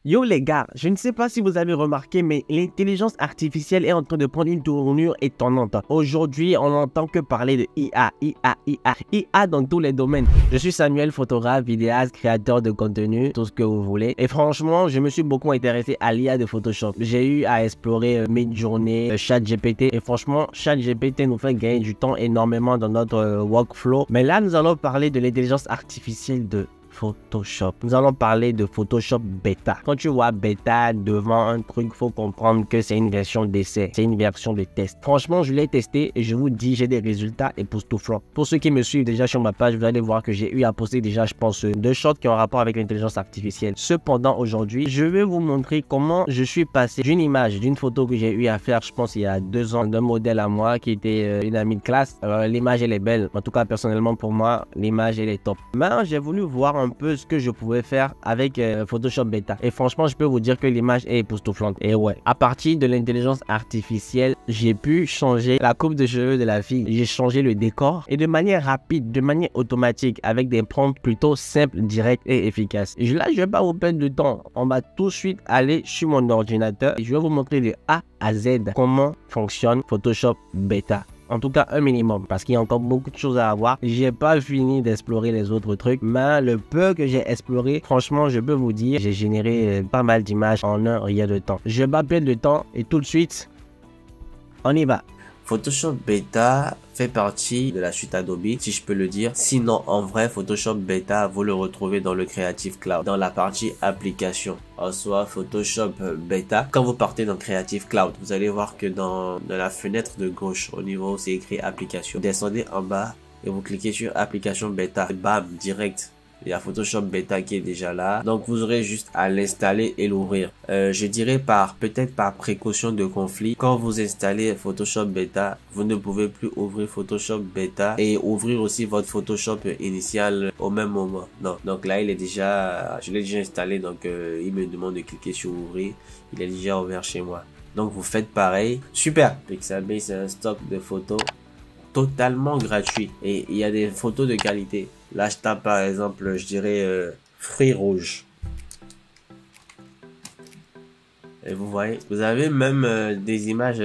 Yo les gars, je ne sais pas si vous avez remarqué, mais l'intelligence artificielle est en train de prendre une tournure étonnante. Aujourd'hui, on n'entend que parler de IA dans tous les domaines. Je suis Samuel, photographe, vidéaste, créateur de contenu, tout ce que vous voulez. Et franchement, je me suis beaucoup intéressé à l'IA de Photoshop. J'ai eu à explorer Midjourney, ChatGPT. Et franchement, ChatGPT nous fait gagner du temps énormément dans notre workflow. Mais là, nous allons parler de l'intelligence artificielle de Photoshop. Nous allons parler de Photoshop Beta. Quand tu vois Beta devant un truc, faut comprendre que c'est une version d'essai, c'est une version de test. Franchement, je l'ai testé et je vous dis, j'ai des résultats époustouflants. Pour ceux qui me suivent déjà sur ma page, vous allez voir que j'ai eu à poster déjà, je pense, 2 shorts qui ont rapport avec l'intelligence artificielle. Cependant, aujourd'hui, je vais vous montrer comment je suis passé d'une image, d'une photo que j'ai eu à faire, je pense, il y a 2 ans, d'un modèle à moi qui était une amie de classe. L'image, elle est belle. En tout cas, personnellement, pour moi, l'image, elle est top. Mais j'ai voulu voir un peu ce que je pouvais faire avec Photoshop Beta. Et franchement, je peux vous dire que l'image est époustouflante. Et ouais, à partir de l'intelligence artificielle, j'ai pu changer la coupe de cheveux de la fille. J'ai changé le décor et de manière rapide, de manière automatique, avec des prompts plutôt simples, directs et efficaces. Et là, je vais pas vous perdre de temps. On va tout de suite aller sur mon ordinateur et je vais vous montrer de A à Z comment fonctionne Photoshop Beta. En tout cas, un minimum, parce qu'il y a encore beaucoup de choses à avoir. J'ai pas fini d'explorer les autres trucs, mais le peu que j'ai exploré, franchement, je peux vous dire, j'ai généré pas mal d'images en un rien de temps. Je vais pas perdre de temps et tout de suite, on y va. Photoshop Beta fait partie de la suite Adobe, si je peux le dire. Sinon, en vrai, Photoshop Beta, vous le retrouvez dans le Creative Cloud, dans la partie application, en soit Photoshop Beta. Quand vous partez dans Creative Cloud, vous allez voir que dans la fenêtre de gauche, au niveau où c'est écrit application, descendez en bas et vous cliquez sur application Beta. Bam, direct. Il y a Photoshop Beta qui est déjà là. Donc, vous aurez juste à l'installer et l'ouvrir. Je dirais peut-être par précaution de conflit. Quand vous installez Photoshop Beta, vous ne pouvez plus ouvrir Photoshop Beta et ouvrir aussi votre Photoshop initial au même moment. Non. Donc là, je l'ai déjà installé. Donc, il me demande de cliquer sur ouvrir. Il est déjà ouvert chez moi. Donc, vous faites pareil. Super. Pixabay, c'est un stock de photos totalement gratuit. Et il y a des photos de qualité. Là, je tape par exemple, je dirais fruits rouges. Et vous voyez, vous avez même des images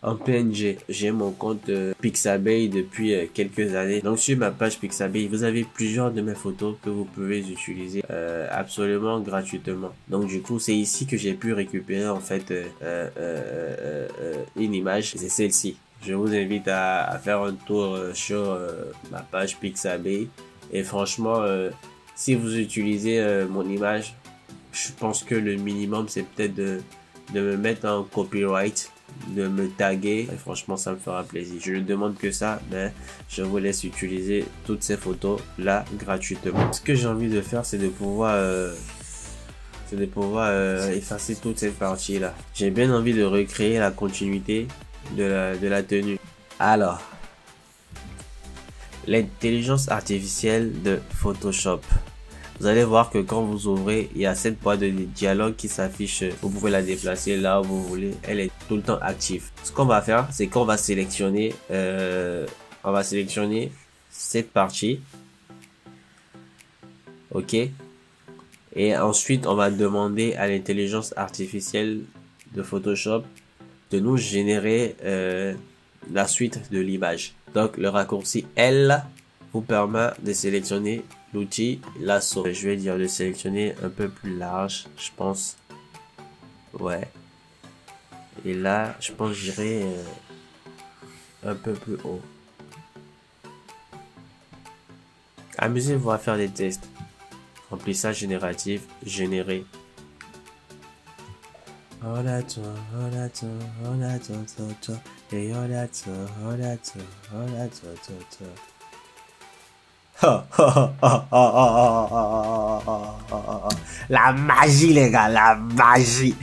en PNG. J'ai mon compte Pixabay depuis quelques années. Donc sur ma page Pixabay, vous avez plusieurs de mes photos que vous pouvez utiliser absolument gratuitement. Donc du coup, c'est ici que j'ai pu récupérer en fait une image. C'est celle-ci. Je vous invite à faire un tour sur ma page Pixabay. Et franchement, si vous utilisez mon image, je pense que le minimum, c'est peut-être de me mettre en copyright, de me taguer. Et franchement, ça me fera plaisir. Je ne demande que ça, mais je vous laisse utiliser toutes ces photos là gratuitement. Ce que j'ai envie de faire, c'est de pouvoir effacer toute cette partie là. J'ai bien envie de recréer la continuité de la tenue. Alors, l'intelligence artificielle de Photoshop. Vous allez voir que quand vous ouvrez, il y a cette boîte de dialogue qui s'affiche. Vous pouvez la déplacer là où vous voulez. Elle est tout le temps active. Ce qu'on va faire, c'est qu'on va sélectionner, cette partie. OK. Et ensuite, on va demander à l'intelligence artificielle de Photoshop de nous générer la suite de l'image. Donc le raccourci L vous permet de sélectionner l'outil lasso. Je vais dire de sélectionner un peu plus large, je pense. Ouais. Et là, je pense que j'irai un peu plus haut. Amusez-vous à faire des tests. Remplissage génératif, générer. On attend, on attend, et on attend. La magie, les gars, la magie.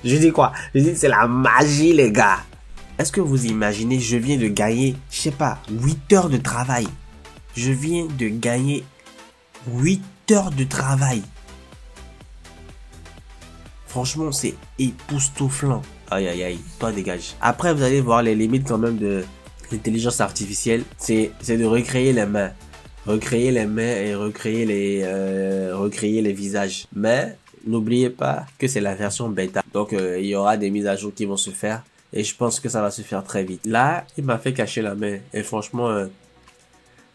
Je dis quoi? Je dis c'est la magie, les gars. Est-ce que vous imaginez, je viens de gagner, je sais pas, 8 heures de travail. Je viens de gagner 8 heures de travail. Franchement, c'est époustouflant. Aïe, aïe, aïe. Toi, dégage. Après, vous allez voir les limites quand même de l'intelligence artificielle. C'est de recréer les mains. Recréer les mains et recréer les visages. Mais n'oubliez pas que c'est la version bêta. Donc, il y aura des mises à jour qui vont se faire. Et je pense que ça va se faire très vite. Là, il m'a fait cacher la main. Et franchement,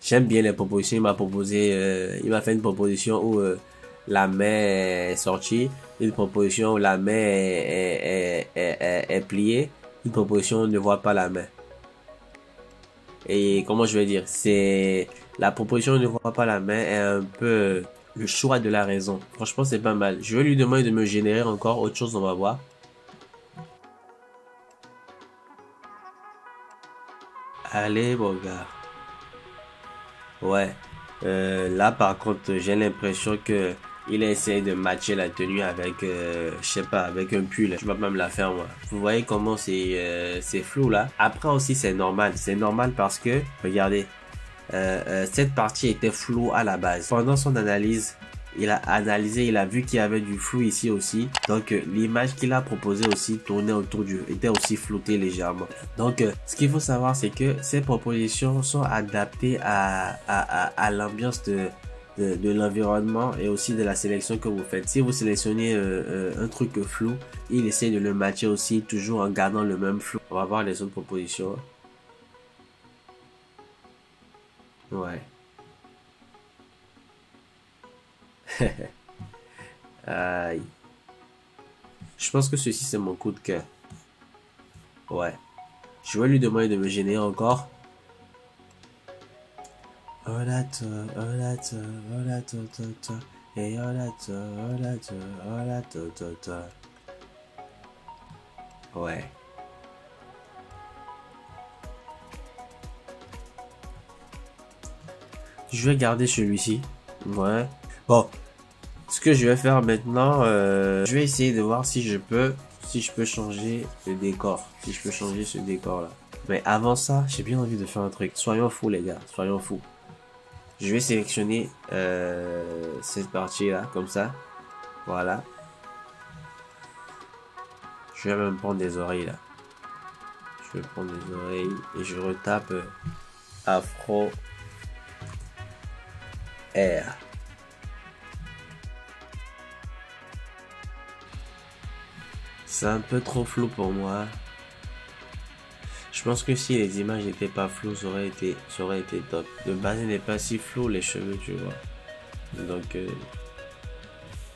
j'aime bien les propositions. Il m'a fait une proposition où la main est sortie. Une proposition où la main est pliée. Une proposition où on ne voit pas la main. Et comment je vais dire, c'est la proposition où on ne voit pas la main est un peu le choix de la raison. Franchement, c'est pas mal. Je vais lui demander de me générer encore autre chose, on va voir. Allez, mon gars. Ouais. Là, par contre, j'ai l'impression que il a essayé de matcher la tenue avec, je sais pas, avec un pull. Je vais même la faire, moi. Vous voyez comment c'est flou, là. Après aussi, c'est normal. C'est normal parce que, regardez, cette partie était floue à la base. Pendant son analyse, il a analysé, il a vu qu'il y avait du flou ici aussi. Donc, l'image qu'il a proposée aussi tournait autour était aussi floutée légèrement. Donc, ce qu'il faut savoir, c'est que ces propositions sont adaptées à l'ambiance de l'environnement et aussi de la sélection que vous faites. Si vous sélectionnez un truc flou, il essaie de le matcher aussi, toujours en gardant le même flou. On va voir les autres propositions. Ouais. Aïe. Je pense que ceci c'est mon coup de cœur. Ouais. Je vais lui demander de me gêner encore. Ouais. Je vais garder celui-ci. Ouais. Bon. Ce que je vais faire maintenant, je vais essayer de voir si je peux changer le décor. Si je peux changer ce décor là. Mais avant ça, j'ai bien envie de faire un truc. Soyons fous les gars, soyons fous. Je vais sélectionner cette partie là, comme ça. Voilà. Je vais même prendre des oreilles là. Je vais prendre des oreilles et je retape Afro Air. C'est un peu trop flou pour moi. Je pense que si les images n'étaient pas floues, ça aurait été top. De base, il n'est pas si flou les cheveux, tu vois. Donc,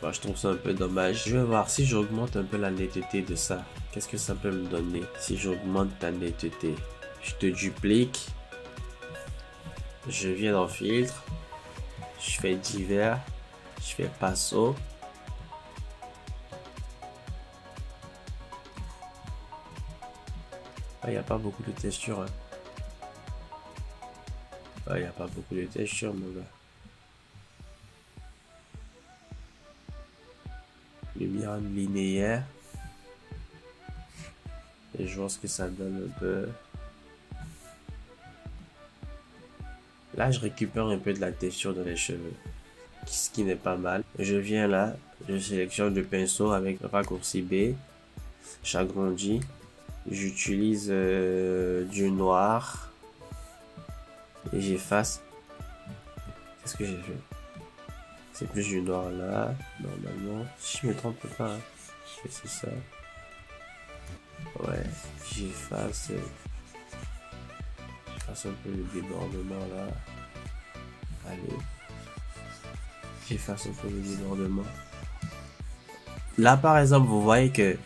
bah, je trouve ça un peu dommage. Je vais voir si j'augmente un peu la netteté de ça. Qu'est-ce que ça peut me donner si j'augmente la netteté? Je te duplique. Je viens dans filtre. Je fais divers. Je fais passo. Ah, il n'y a pas beaucoup de texture. Hein. Ah, il n'y a pas beaucoup de texture, mon gars. Lumière linéaire. Et je vois ce que ça donne un peu. Là, je récupère un peu de la texture dans les cheveux. Ce qui n'est pas mal. Je viens là. Je sélectionne le pinceau avec le raccourci B. J'agrandis. J'utilise du noir et j'efface. Qu'est-ce que j'ai fait? C'est plus du noir là, normalement. Si je me trompe pas, hein. C'est ça. Ouais, j'efface un peu le débordement là. Allez, j'efface un peu le débordement. Là, par exemple, vous voyez que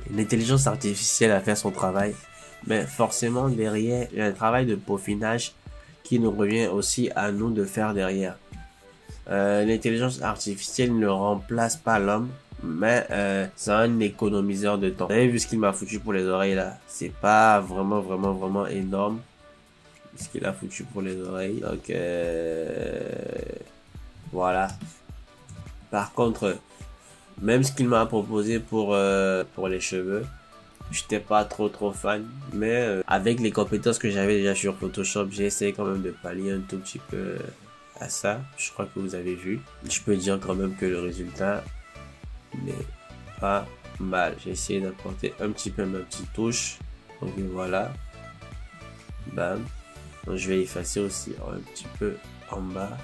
l'intelligence artificielle a fait son travail, mais forcément derrière, il y a un travail de peaufinage qui nous revient aussi à nous de faire derrière. L'intelligence artificielle ne remplace pas l'homme, mais c'est un économiseur de temps. Vous avez vu ce qu'il m'a foutu pour les oreilles là? C'est pas vraiment énorme ce qu'il a foutu pour les oreilles. Donc voilà. Par contre, même ce qu'il m'a proposé pour les cheveux, j'étais pas trop fan, mais avec les compétences que j'avais déjà sur Photoshop, j'ai essayé quand même de pallier un tout petit peu à ça. Je crois que vous avez vu. Je peux dire quand même que le résultat n'est pas mal. J'ai essayé d'apporter un petit peu ma petite touche. Donc voilà. Bam. Donc, je vais effacer aussi un petit peu en bas.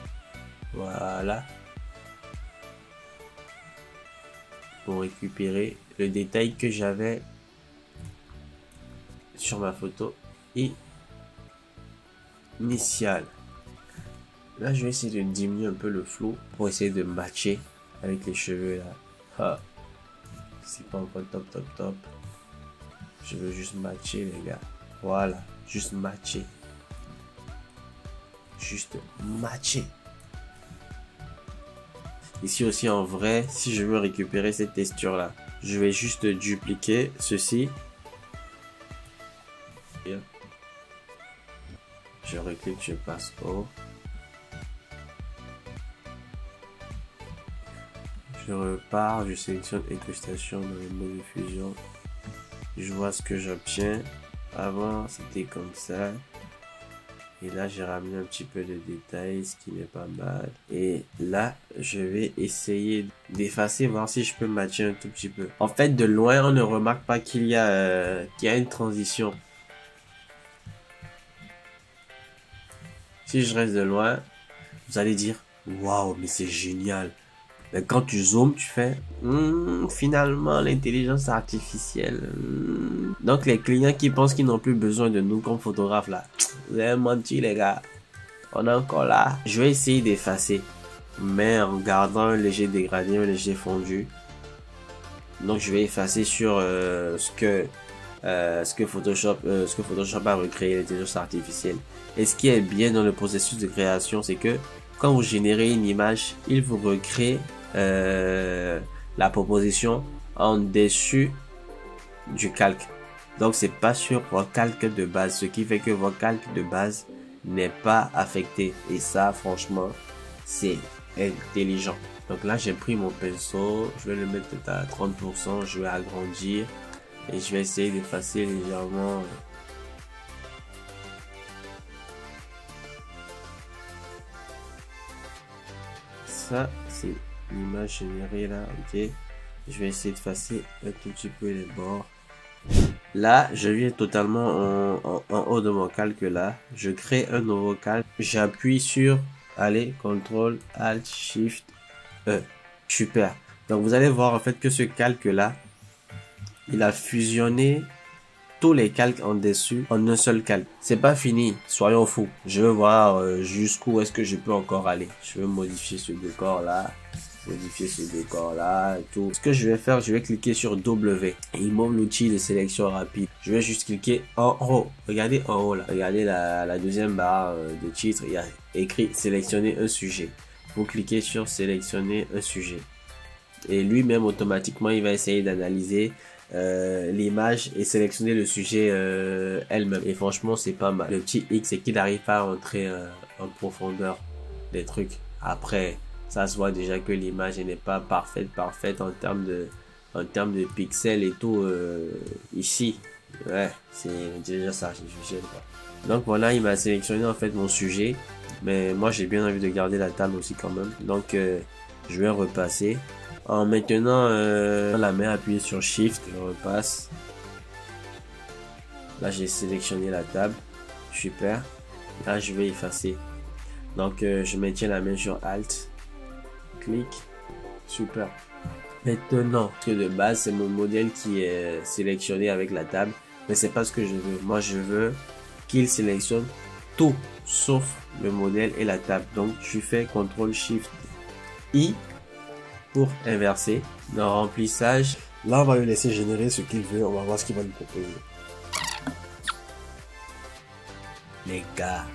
Voilà. pour récupérer le détail que j'avais sur ma photo initiale. Là, je vais essayer de diminuer un peu le flou pour essayer de matcher avec les cheveux là. Ah, c'est pas encore top. Je veux juste matcher les gars. Voilà, juste matcher. Juste matcher. Ici aussi en vrai, si je veux récupérer cette texture là, je vais juste dupliquer ceci. Je reclique, je passe haut. Je repars, je sélectionne incrustation dans le mode de fusion. Je vois ce que j'obtiens. Avant c'était comme ça. Et là j'ai ramené un petit peu de détails, ce qui n'est pas mal. Et là je vais essayer d'effacer, voir si je peux matcher un tout petit peu. En fait de loin on ne remarque pas qu'il y a une transition. Si je reste de loin, vous allez dire waouh, mais c'est génial. Mais quand tu zoomes, tu fais finalement l'intelligence artificielle. Donc les clients qui pensent qu'ils n'ont plus besoin de nous comme photographes là, vous avez menti les gars. On est encore là. Je vais essayer d'effacer, mais en gardant un léger dégradé, un léger fondu. Donc je vais effacer sur ce que Photoshop a recréé, l'intelligence artificielle. Et ce qui est bien dans le processus de création, c'est que quand vous générez une image, il vous recrée la proposition en dessus du calque. Donc c'est pas sur votre calque de base, ce qui fait que votre calque de base n'est pas affecté. Et ça franchement c'est intelligent. Donc là j'ai pris mon pinceau, je vais le mettre à 30%, je vais agrandir et je vais essayer d'effacer légèrement. Ça c'est l'image générée là, ok. Je vais essayer d'effacer un tout petit peu les bords. Là je viens totalement en haut de mon calque là, je crée un nouveau calque, j'appuie sur allez CTRL ALT SHIFT E. Super. Donc vous allez voir en fait que ce calque là il a fusionné tous les calques en dessus en un seul calque. C'est pas fini, soyons fous. Je veux voir jusqu'où est-ce que je peux encore aller. Je veux modifier ce décor là, et tout. Ce que je vais faire, je vais cliquer sur W. Il m'ouvre l'outil de sélection rapide. Je vais juste cliquer en haut. Regardez en haut là. Regardez la deuxième barre de titre. Il y a écrit sélectionner un sujet. Vous cliquez sur sélectionner un sujet. Et lui-même automatiquement, il va essayer d'analyser l'image et sélectionner le sujet elle-même. Et franchement c'est pas mal. Le petit X c'est qu'il arrive pas à entrer en profondeur des trucs. Après ça se voit déjà que l'image n'est pas parfaite en termes de pixels et tout ici. Ouais, c'est déjà ça artificiel quoi. Donc voilà, il m'a sélectionné en fait mon sujet, mais moi j'ai bien envie de garder la table aussi quand même. Donc je vais repasser. En maintenant la main appuyée sur Shift, je repasse. Là j'ai sélectionné la table. Super. Là je vais effacer. Donc je maintiens la main sur Alt. Clic. Super. Maintenant, que de base c'est mon modèle qui est sélectionné avec la table. Mais c'est pas ce que je veux. Moi je veux qu'il sélectionne tout sauf le modèle et la table. Donc je fais CTRL SHIFT I pour inverser. Dans remplissage, là on va lui laisser générer ce qu'il veut. On va voir ce qu'il va nous proposer. Les gars,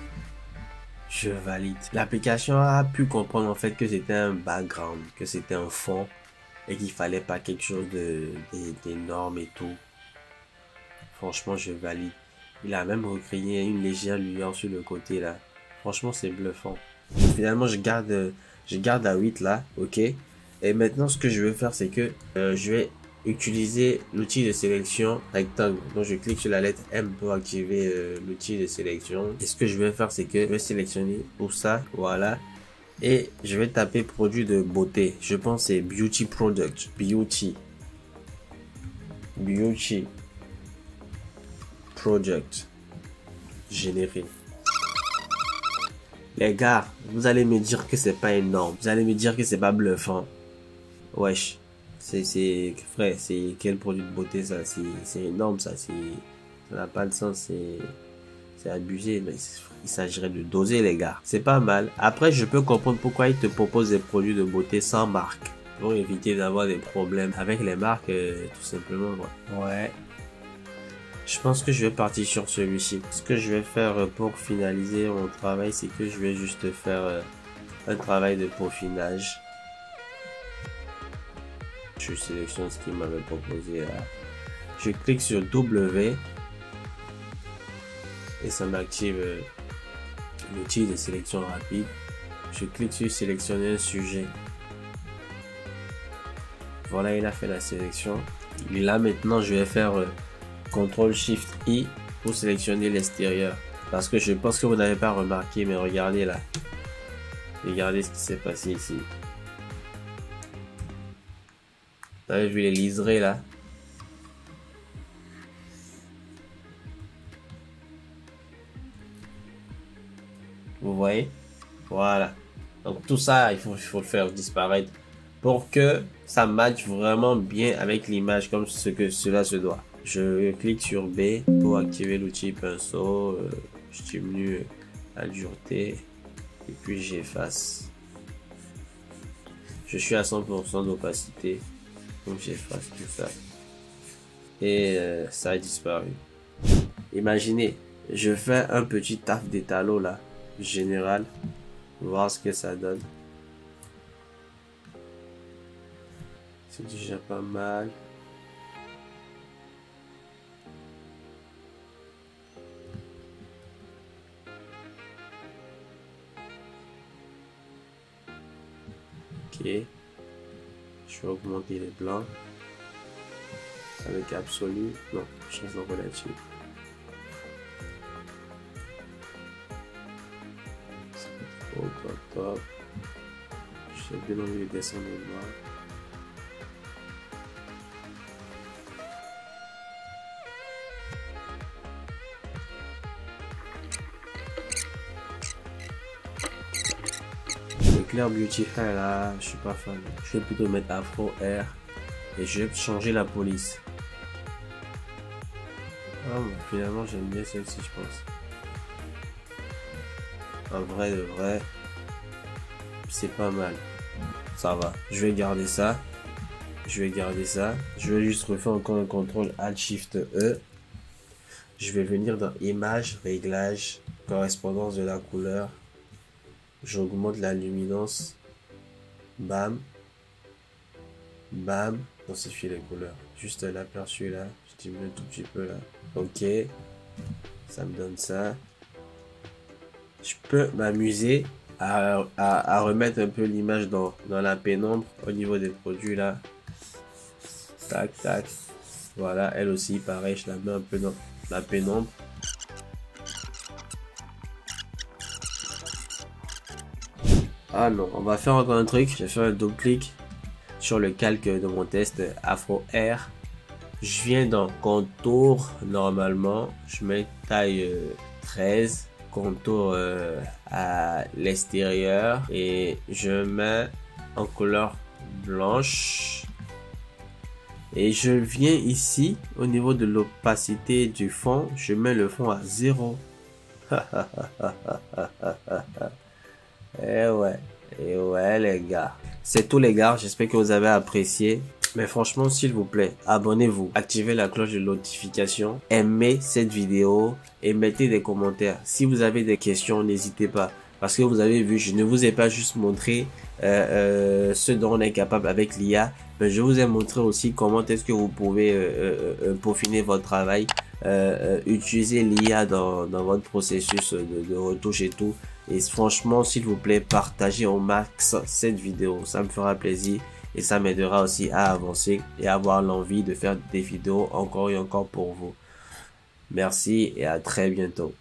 je valide. L'application a pu comprendre en fait que c'était un background, que c'était un fond et qu'il fallait pas quelque chose d'énorme et tout. Franchement je valide. Il a même recréé une légère lueur sur le côté là. Franchement c'est bluffant. Finalement je garde à 8 là, ok. Et maintenant ce que je vais faire c'est que je vais utiliser l'outil de sélection rectangle. Donc je clique sur la lettre M pour activer l'outil de sélection. Et ce que je vais faire c'est que je vais sélectionner pour ça, voilà. Et je vais taper produit de beauté. Je pense c'est Beauty Product. Beauty Project. Générer. Les gars, vous allez me dire que c'est pas énorme. Vous allez me dire que c'est pas bluffant. Wesh, Frère, c'est quel produit de beauté ça? C'est énorme ça, ça n'a pas de sens, c'est abusé, mais il s'agirait de doser les gars. C'est pas mal. Après, je peux comprendre pourquoi ils te proposent des produits de beauté sans marque. Pour éviter d'avoir des problèmes avec les marques, tout simplement. Ouais. Je pense que je vais partir sur celui-ci. Ce que je vais faire pour finaliser mon travail, c'est que je vais juste faire un travail de peaufinage. Je sélectionne ce qu'il m'avait proposé là. Je clique sur W et ça m'active l'outil de sélection rapide. Je clique sur sélectionner un sujet. Voilà, il a fait la sélection. Et là maintenant, je vais faire CTRL-SHIFT-I pour sélectionner l'extérieur. Parce que je pense que vous n'avez pas remarqué, mais regardez là. Regardez ce qui s'est passé ici. Vous avez vu les liserés là? Vous voyez? Voilà. Donc tout ça, il faut le faire disparaître pour que ça matche vraiment bien avec l'image comme ce que cela se doit. Je clique sur B pour activer l'outil pinceau. Je diminue la dureté et puis j'efface. Je suis à 100% d'opacité. Donc j'efface tout ça. Et ça a disparu. Imaginez, je fais un petit taf d'étalot là, général. Voir ce que ça donne. C'est déjà pas mal. Ok. Je vais augmenter les blancs. Avec absolu. Non, change en relatif. C'est pas trop top. J'ai bien envie de descendre les blancs. Clair Beauty Hair là, je suis pas fan. Je vais plutôt mettre Afro Air et je vais changer la police. Ah, bon, finalement j'aime bien celle-ci, je pense. En vrai de vrai, c'est pas mal. Ça va. Je vais garder ça. Je vais garder ça. Je vais juste refaire encore un contrôle Alt Shift E. Je vais venir dans Images, Réglages, Correspondance de la couleur. J'augmente la luminance. Bam. Bam. Densifie les couleurs. Juste l'aperçu là. Je diminue un tout petit peu là. Ok. Ça me donne ça. Je peux m'amuser à remettre un peu l'image dans la pénombre au niveau des produits là. Tac, tac. Voilà. Elle aussi, pareil. Je la mets un peu dans la pénombre. Ah non, on va faire encore un truc. Je vais faire un double clic sur le calque de mon test Afro Air. Je viens dans contour normalement. Je mets taille 13. Contour à l'extérieur. Et je mets en couleur blanche. Et je viens ici au niveau de l'opacité du fond. Je mets le fond à 0. Et ouais les gars. C'est tout les gars, j'espère que vous avez apprécié. Mais franchement, s'il vous plaît, abonnez-vous, activez la cloche de notification, aimez cette vidéo et mettez des commentaires. Si vous avez des questions, n'hésitez pas. Parce que vous avez vu, je ne vous ai pas juste montré ce dont on est capable avec l'IA, mais je vous ai montré aussi comment est-ce que vous pouvez peaufiner votre travail, utiliser l'IA dans votre processus de retouche et tout. Et franchement, s'il vous plaît, partagez au max cette vidéo. Ça me fera plaisir et ça m'aidera aussi à avancer et avoir l'envie de faire des vidéos encore et encore pour vous. Merci et à très bientôt.